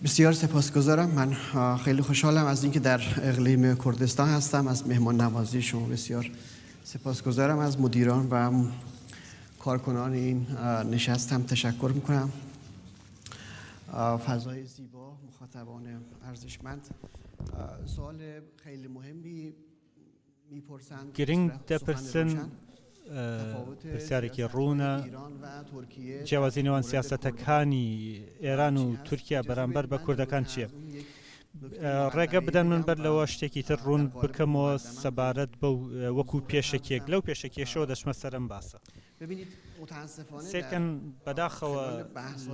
بسیار سپاسگزارم. من خیلی خوشحالم از اینکه در اقلیم کردستان هستم. از مهمان نوازی شما بسیار سپاسگزارم. از مدیران و کارکنان این نشست هم تشکر میکنم. فضای زیبا، مخاطبان ارزشمند سوال خیلی مهمی میپرسند. گرنگ دەپرسن پرسیارێکی ڕوونە جیاوازی نێوان سیاسەتەکانی ئێران و تورکیا بەرامبەر بە کوردەکان چییە؟ ڕێگە بدەن من بەر لەوە شتێکی تر ڕوون بکەمەوە سەبارەت بە وەکو پێشەکێک لەو پێشەکێشەوە دەچمە سەرم باسە. سێکەن بەداخەوە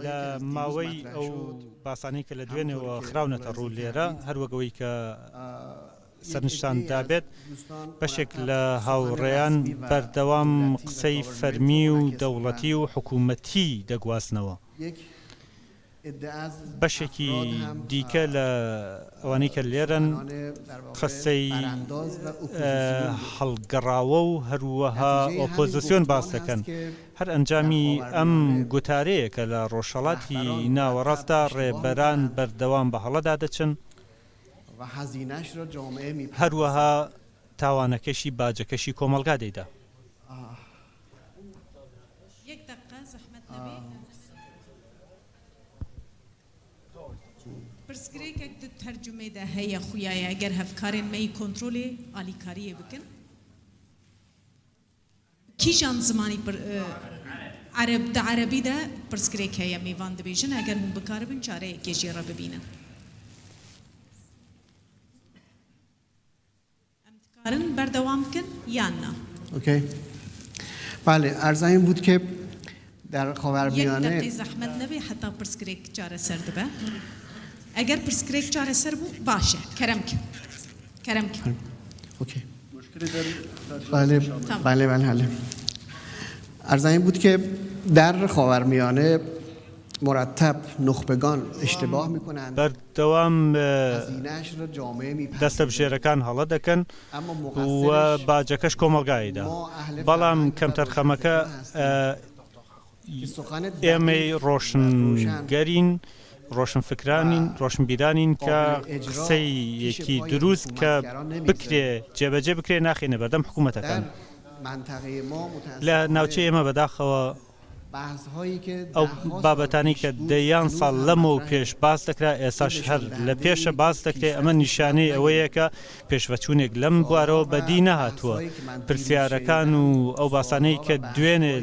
لە ماوەی ئەو باسانەی کە لە دوێنێەوە خراونەتە ڕوو لێرە هەروەگەوەی کە سەرنشتان دابێت بەشێک لە هاوڕێیان بەردەوام قسەی فەرمی و دەوڵەتی و حکوومەتی دەگوازنەوە. بەشێکی دیکە لە ئەوانەی کە لێرن قسەی هەڵگەڕاوە و هەروەها ئۆپۆزیسیۆن باس دەکەن. هەر ئەنجامی ئەم گوتارەیە کە لە ڕۆژهەڵاتی ناوەڕاستدا ڕێبەران بەردەوام بە هەڵەدا دەچن، هەروەها تاوانەکەشی باجەکەشی کۆمەلگا دەیدا. پرسگرێکێک دو تەرجمەیدا هەیە خویایە ئەگەر هەفکارێن مەی کۆنترۆلێ ئالیکاریە بکەن کیژان زمانی دە عەرەبیدا پرسگرێک هەیە میوان دەبێژن ئەگەر هون بکارە بن چارەیەکێژی ڕە ببینن. ئەم بەردەوام بکەن یان نا؟ اوکی. بله، عرض این بود که در خاورمیانه یک دقیقه زحمت نبی حتی پرسگرێک چارە سەر دەبە. اگر پرسکرێک چارە سەر بوو باشە کەرەم کرد. اوکی. بله بله بله حله. عرض این بود که در خاورمیانه مرتب نخبگان اشتباه میکنند. بەردەوام دەستە بژێرەکان هەڵە دەکەن و باجەکەش کۆمەلگاییدا. بەڵام کەمتەرخەمەکە ئێمەی ڕۆشنگەرین، ڕۆشنفکرانین، ڕۆشنبیرانین کە قسەیەکی دروست کە بکرێ جێبەجێ بکرێ ناخێنە بەردەم حکوومەتەکان. لە ناوچەی ئێمە بەداخەوە ئەو بابەتانی کە دەیان ساڵ لەمەوە پێش باس دەکرا ئێساش هەر لە پێشە باس دەکرێت. ئەمە نیشانەی ئەوەیە کە پێشڤەچوونێک لەم بوارەوە بەدی نەهاتووە. پرسیارەکان و ئەو باسانەی کە دوێنێ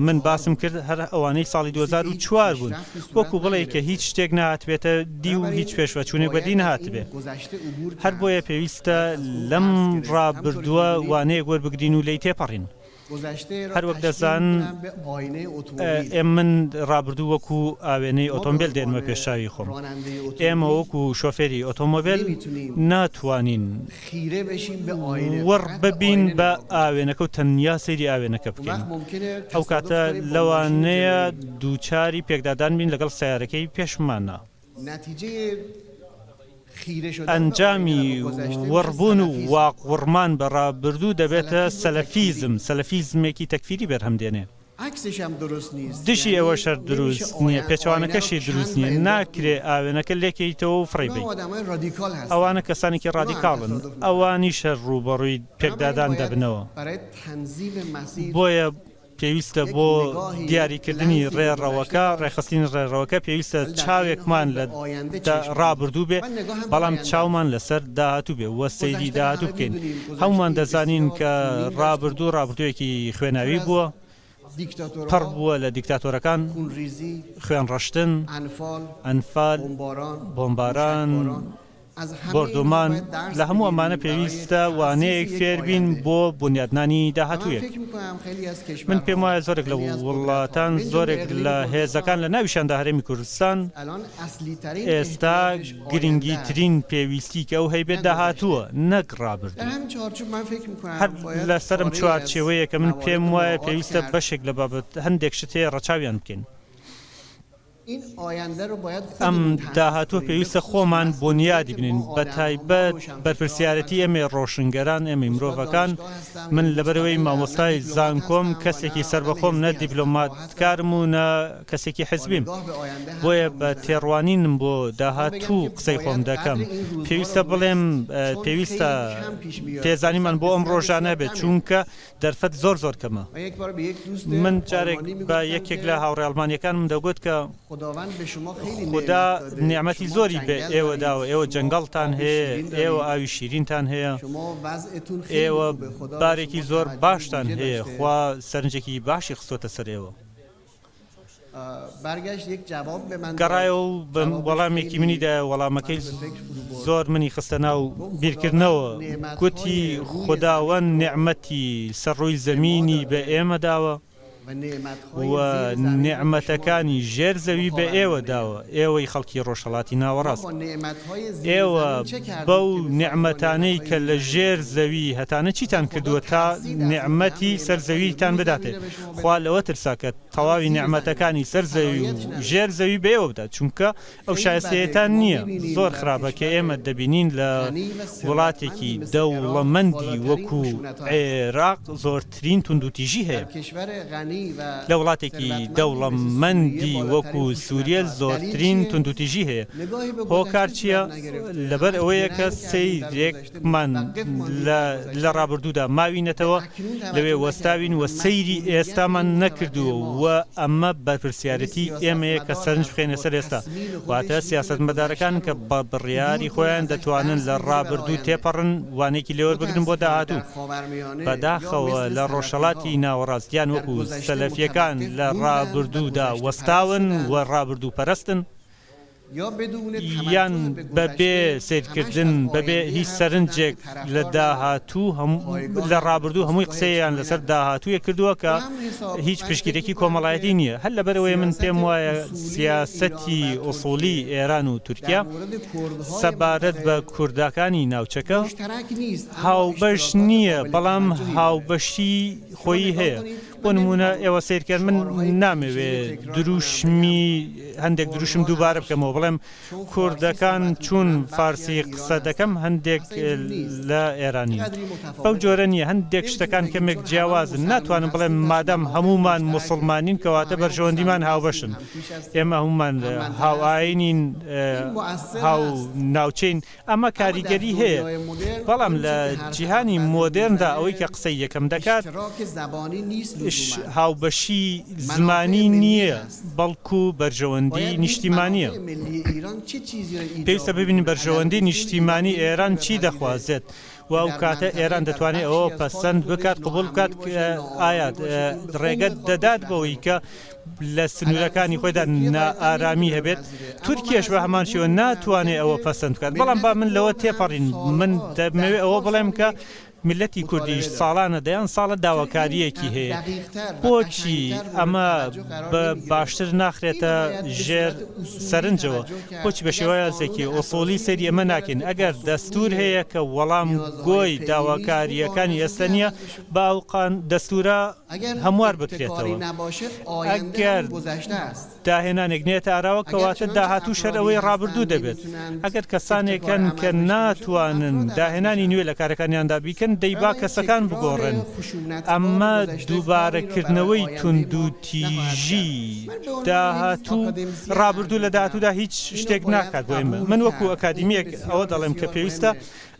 من باسم کرد هەر ئەوانەی ساڵی 2004 بوون، وەکو بڵێ کە هیچ شتێک نهاتبێتە دی و هیچ پێشڤەچوونێک بەدی نهاتبێ. هەر بۆیە پێویستە لەم ڕابردووە وانەیەک وەربگرین و لی تێپەڕین. هەر وەک دەزان من ڕابردوو وەکو ئاوێنەی ئۆتۆمبیل دێنمە پێشاوی خۆم. ئێمە وەکو شۆفێری ئۆتۆمۆبیل ناتوانین وەڕ ببین بە ئاوێنەکە و تەنیا سەیری ئاوێنەکە بکەین. ئەو کاتە لەوانەیە دووچاری پێکدادان بین لەگەڵ سیارەکەی پێشمانە. ئەنجامی وەڕبوون و واقوڕمان بە ڕابردوو دەبێتە سەلەفیزمێکی تەکفیری بەرهەمدێنێ. دژی ئەوە شەر دروست نییە، پێچوانەکەشی دروست نییە. ناکرێ ئاوێنەکە لێکەیتەوە و فڕێ بێت. ئەوانە کەسانێکی ڕادیکاڵن، ئەوانی شەر ڕوبەڕووی پێکدادان دەبنەوە. بۆیە پێویستە بۆ دیاریکردنی ڕێڕەوەکە، ڕێخستنی ڕێڕەوەکە پێویستە چاوێکمان لە ڕابردوو بێ، بەڵام چاومان لەسەر داهاتوو بێ وە سەیری داهاتوو بکەین. هەمومان دەزانین کە ڕابردوویەکی خوێناوی بووە، پڕ بووە لە دیکتاتۆرەکان، خوێن ڕەشتن، ئەنفال، بۆمباران، بردومان. لە هەموو ئەمانە پێویستە وانەیەک فێربین بۆ بنیادنانی داهاتوویەک. من پێم وایە زۆرێک لە وڵاتان، زۆرێک لە هێزەکان لە ناویشاندا هەرێمی کوردستان ئێستا گرنگیترین پێویستی کە ئەو هەیبێت داهاتووە نەک ڕابردوو. هەر لەسەرم چوارچێوەیە کە من پێم وایە پێویستە بەشێک لە بابەت هەندێک شت هەیە ڕەچاویان بکەین. ئەم داهاتوە پێویستە خۆمان بۆنیادی بنین بە تایبەت بەرپرسیارەتی ئێمە ڕۆشنگەران ئێمە مرۆڤەکان من لەبەرەوەی مامۆستای زانکۆم کەسێکی سربەخۆم نە دیپلۆماتکارم و نە کەسێکی حزبیم بۆیە بە تێڕوانینم بۆ داهاتوو قسەی خۆم دەکەم پێویستە بڵێم پێویستە پێزانیمان بۆ ئەم ڕۆژانە بێت چونکە دەرفەت زۆر زۆر کەمە من جارێک بە یەکێک لە هاوڕێ ئەڵمانیەکانم دەگوت کە خدا نیعمەتی زۆری بێ ئێوە داوە ئێوە جەنگەڵتان هەیە ئێوە ئاوی شیرینتان هەیە ئێوە بارێکی زۆر باشتان هەیە خوا سەرنجێکی باشی خستۆتە سەر ئێوە گەڕایە و وەڵامێکی منیدا وەڵامەکەی زۆر منی خستە ناو بیرکردنەوە گوتی خداوەند نیعمەتی سەرڕووی زەمینی بە ئێمە داوە و نیعمەتەکانی ژێر زەوی بە ئێوە داوە ئێوەی خەڵکی ڕۆژهەڵاتی ناوەڕاست ئێوە بەو نیعمەتانەی کە لە ژێر زەوی هەتانە چیتان کردووە تا نیعمەتی سەرزەویتان بداتێ خوا لەوە ترسا کە تەواوی نیعمەتەکانی سەرزەوی و ژێر زەوی بە ئێوە بدات چونکە ئەو شایستەیەتان نییە زۆر خراپە کە ئێمە دەبینین لە وڵاتێکی دەوڵەمەندی وەکو عێراق زۆرترین توندوتیژی هەیە لە وڵاتێکی دەوڵەمەندی وەکو سووریە زۆرترین توندوتیژی هەیە هۆکار چییە لەبەر ئەوەیە کە سەیرێکمان لە ڕابردوودا ماوینەتەوە لەوێ وەستاوین و سەیری ئێستامان نەکردووە و ئەمە بەرپرسیارەتی ئێمەیە کە سەرنج بخێنە سەر ئێستا واتە سیاسەتمەدارەکان کە بە بڕیاری خۆیان دەتوانن لە ڕابردوو تێپەڕن وانێکی لێوە بگرن بۆ داهاتوو بەداخەوە لە ڕۆژهەڵاتی ناوەڕاستیان وەکو سەلەفیەکان لە ڕابردوودا وەستاون و ڕابردوو پەرستن یان بەبێ سیرکردن بەبێ هیچ سەرنجێک لە داهاتوو لە ڕابردوو هەمووی قسەیان لەسەر داهاتوویە کردووە کە هیچ پشگیرێکی کۆمەڵایەتی نییە هەر لەبەرەوەی من پێم وایە سیاسەتی ئوسوڵی ئێران و تورکیا سەبارەت بە کوردەکانی ناوچەکە هاوبەش نییە بەڵام هاوبەشی خۆی هەیە بۆ نمونە ئێوە سیرکرد من نامەوێ دروشمی هەندێک دروشم دووبارە بکەمەوە بڵێم کوردەکان چون فارسی قسە دەکەم هەندێک لە ئێرانی بەو جۆرە نییە هەندێک شتەکان کەمێک جیاوازن ناتوانم بڵێم مادەم هەمومان موسڵمانین کەواتە بەرژەوەندیمان هاوبەشن ئێمە هەمومان هاوئاینین هاو ناوچەین ئەمە کاریگەری هەیە بەڵام لە جیهانی مۆدێرندا ئەوەی کە قسەی یەکەم دەکات هاوبەشی زمانی نییە بەڵکو بەرژەوەندی نیشتیمانیە پێویستە ببینین بەرژەوەندی نیشتیمانی ئێران چی دەخوازێت و ئەو کاتە ئێران دەتوانێت ئەوە پەسەند بکات قبول بکات ئایا ڕێگە دەدات بەوەی کە لە سنوورەکانی خۆیدا نائارامی هەبێت تورکیەش بە هەمان شێوە ناتوانێت ئەوە پەسەند بکات بەڵام با من لەوە تێپەڕین من دەمەوێت ئەوە بڵێم کە ملەتی کوردیش ساڵانە دەیان ساڵە داواکاریەکی هەیە بۆچی ئەمە باشتر ناخرێتە ژێر سەرنجەوە بۆچی بە شێوازێکی ئۆسۆلی سەری ئەمە ناکەین ئەگەر دەستور هەیە کە وەڵام گۆی داواکاریەکانی ئێستا نییە باوقان دەستورە هەموار بکرێتەوە ئەگەر داهێنانێک نێتە ئاراوە کەواتە داهاتوو شەرەوەی ڕابردوو دەبێت ئەگەر کەسانێکن کە ناتوانن داهێنانی نوێ لە کارەکانیاندا بیکەن دەیبا کەسەکان بگۆڕن ئەمە دووبارەکردنەوەی توندوتیژی داهاتوو ڕابردوو لە داهاتوودا هیچ شتێک ناکات بۆ ئێمە من وەکو ئەکادیمیەک ئەوە دەڵێم کە پێویستە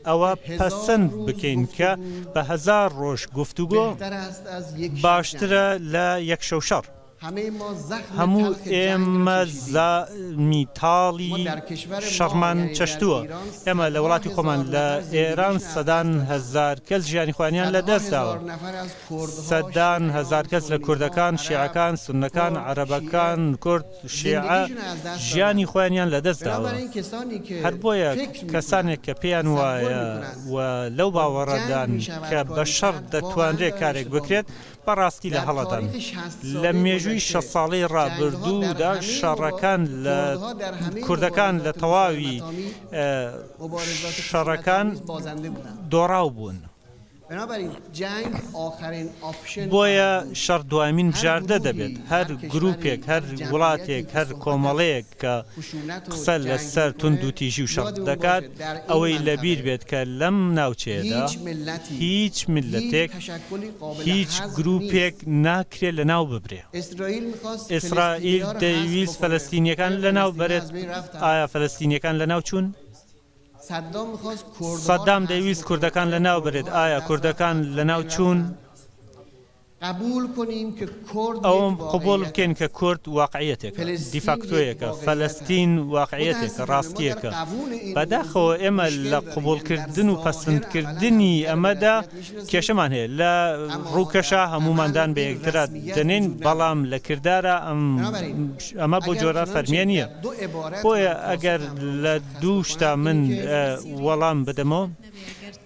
ئەوە پەسەند بکەین کە بە 1000 ڕۆژ گفتوگۆ باشترە لە یەک شەو شەڕ هەموو ئێمە میتاڵی شەڕمان چەشتووە ئێمە لە وڵاتی خۆمان لە ئێران سەدان هەزار کەس ژیانی خوانیان لە دەستداوە سەدان هەزار کەس لە کوردەکان شیعەکان سوننەکان عەرەبەکان کورد شیعە ژیانی خۆیانیان لە دەستداوە هەر بۆیە کەسانێک کە پێیان وایە و لەو باوەڕەدان کە بە شەڕ دەتوانرێت کارێک بکرێت بەڕاستی لە هەڵەدان لە مێژووی 6 ساڵەی ڕابردوودا شەڕەکان لە کوردەکان لە تەواوی شەڕەکان دۆڕاو بوون بنابراین جنگ آخرین آپشن بۆیە شەڕ دوامین بژاردە دەبێت هەر گروپێک هەر وڵاتێک هەر کۆمەڵەیەک کە قسە لەسەر تند و تیژی و شەڕ دەکات ئەوەی لەبیر بێت کە لەم ناوچەیەدا هیچ ملەتێک هیچ گروپێک ناکرێت لە ناو ببرێ. ئیسرائیل دەیویست فەلەستینیەکان لە ناو بەرێت. ئایا فەلەستینیەکان لە ناو چوون؟ سەدام دەیویست کوردەکان لە ناو بێت. ئایا کوردەکان لە ناو چوون؟ ئەوم قبول بکەین کە کورد واقعیەتێکە، دیفاکتۆیەکە، فەلەستین واقعیەتێکە، ڕاستیەکە. بەداخەوە ئێمە لە قبولکردن و پەسەندکردنی ئەمەدا کێشەمان هەیە. لە ڕووکەشە هەموماندان بە یەکترا دەنێن، بەڵام لە کردارە ئەمە بۆ جۆرە فەرمیە نییە. بۆیە ئەگەر لە دوو شتا من وەڵام بدەمەوە،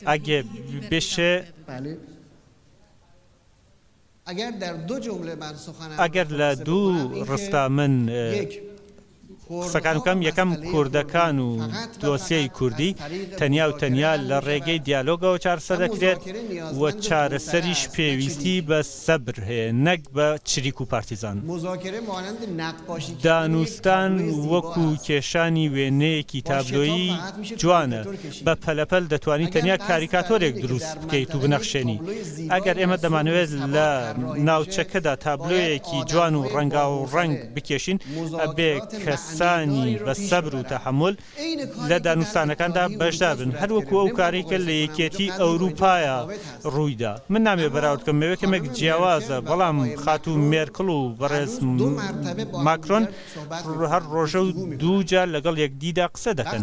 ئەگێ بێشێ ئەگەر لە دوو ڕستا من قسەکان بکەم، یەکەم کوردەکان و دۆسیەی کوردی تەنیا و تەنیا لە ڕێگەی دیالۆگەوە چارەسەر دەکرێت و چارەسەریش پێویستی بە سەبر هەیە، نەک بە چریک و پارتیزان. دانوستان وەکو کێشانی وێنەیەکی تابلۆیی جوانە، بە پەلەپەل دەتوانیت تەنیا کاریکاتۆرێک دروست بکەیت و بنەخشێنی. ئەگەر ئێمە دەمانوێت لە ناوچەکەدا تابلۆیەکی جوان و ڕەنگا و ڕەنگ بکێشین، ئەبێ کەسانی بە سەبر و تەحەمل لە دانوستانەکاندا بەشدار بن، هەروەکو ئەو کارێکە لە یەکێتی ئەوروپایە ڕوویدا. من نامێ بەراورد بکەم، مەوەکەمێک جیاوازە، بەڵام خاتوو مێرکڵ و بەڕێز ماکرۆن هەر ڕۆژە و دوو جار لەگەڵ یەکدیدا قسە دەکەن.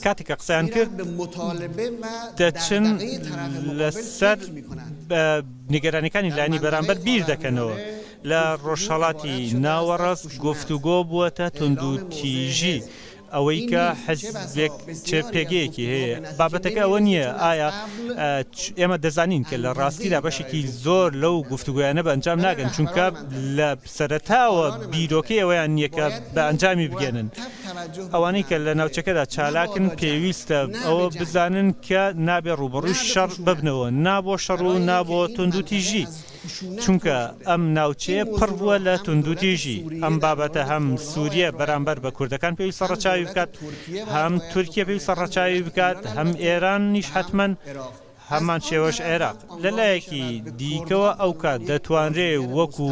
کاتێککە قسەیان کرد دەچن لەسەر نیگەرانیەکانی لایەنی بەرامبەر بیر دەکەنەوە. لە ڕۆژهەڵاتی ناوەڕاست گفتوگۆ بووەتە تند و تیژی، ئەوەی کە حەزبێک چه پێگەیەکی هەیە. بابەتەکە ئەوە نییە ئایا ئێمە دەزانین کە لە ڕاستیدا بەشێکی زۆر لەو گفتوگویانە بە ئەنجام ناگەن، چونکە لە سەرەتاوە بیرۆکەی ئەویان نییە بە ئەنجامی بگێنن. ئەوانەی کە لە ناوچەکەدا چالاکن پێویستە ئەوە بزانن کە نابێ ڕوبەڕووی شەڕ ببنەوە، نابۆ شەڕ و نابۆ تند و تیژی، چونکە ئەم ناوچەیە پڕ بووە لە تند و تیژی. ئەم بابەتە هەم سووریە بەرامبەر بە کوردەکان پێویستە ڕەچاوی بکات، هەم تورکیا پێویستە ڕەچاوی بکات، هەم ئێرانیش حتمەن، هەمان شێوەش عێراق. لەلایەکی دیکەوە ئەو کات دەتوانرێ وەکو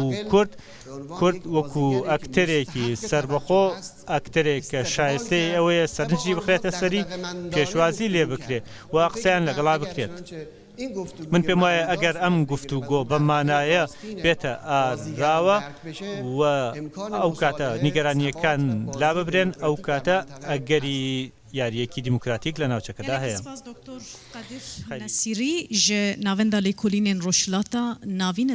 کورد وەکو ئەکتەرێکی سربەخۆ، ئەکتەرێک کە شایستەی ئەوەیە سەرنجی بخرێتە سەری، پێشوازی لێ بکرێت و قسەیان لەگەڵا بکرێت. من پێم وایە ئەگەر ئەم گفتوگۆ بە مانایە بێتە ئاراوە و ئەو کاتە نیگەرانیەکان لا ببرێن، ئەو کاتە ئەگەری یاریەکی دیموکراتیک لە ناوچەکەدا هەیە. دکتۆر قادر نەسیری ji navenda lêkolînên Rojhilata navîn